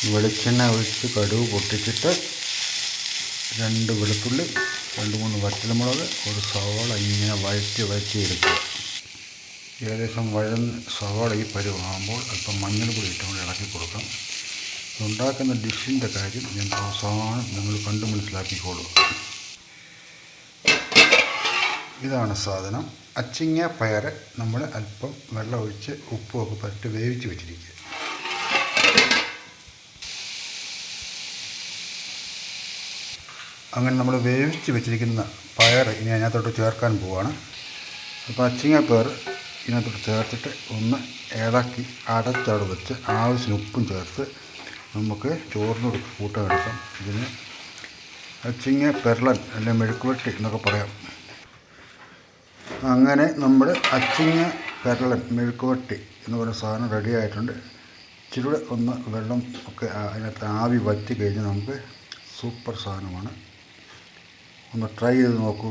വെളിച്ചെണ്ണ ഒഴിച്ച് കടുക് പൊട്ടിച്ചിട്ട് 2 വെളുത്തുള്ളി, 2-3 വറ്റൽമുളക്, ഒരു സവാള ഇങ്ങനെ വഴറ്റിയെടുക്കുക. ഏകദേശം സവാള ഈ പരുവാകുമ്പോൾ അല്പം മഞ്ഞൾപ്പൊടി ഇട്ടുകൊണ്ട് ഇളക്കി കൊടുക്കാം. ഉണ്ടാക്കുന്ന ഡിഷിൻ്റെ കാര്യം ഞാൻ അവസാനം നിങ്ങൾ കണ്ടു മനസ്സിലാക്കിക്കോളൂ. ഇതാണ് സാധനം. അച്ചിങ്ങ പയർ നമ്മൾ അല്പം വെള്ളം ഒഴിച്ച് ഉപ്പുമൊക്കെ പറ്റി വേവിച്ച് വെച്ചിരിക്കുക. അങ്ങനെ നമ്മൾ വേവിച്ച് വെച്ചിരിക്കുന്ന പയർ ഇനി അതിനകത്തോട്ട് ചേർക്കാൻ പോവുകയാണ്. അപ്പോൾ അച്ചിങ്ങ പയർ ഇതിനകത്തോട്ട് ചേർത്തിട്ട് ഒന്ന് ഇളക്കി അടച്ചവിടെ വെച്ച് ആവശ്യത്തിന് ഉപ്പും ചേർത്ത് നമുക്ക് ചോറിനോട് കൂട്ടാൻ എടുക്കാം. ഇതിന് അച്ചിങ്ങ പെരളൻ അല്ലെങ്കിൽ മെഴുക്കുവരട്ടി എന്നൊക്കെ പറയാം. അങ്ങനെ നമ്മുടെ അച്ചിങ്ങ പെരളൻ മെഴുക്കുവരട്ടി എന്ന് പറയുന്ന സാധനം റെഡി ആയിട്ടുണ്ട്. ഇച്ചിരി ഒന്ന് വെള്ളം ഒക്കെ അതിനകത്ത് ആവി വറ്റി കഴിഞ്ഞ് നമുക്ക് സൂപ്പർ സാധനമാണ്. ഒന്ന് ട്രൈ ചെയ്ത് നോക്കൂ.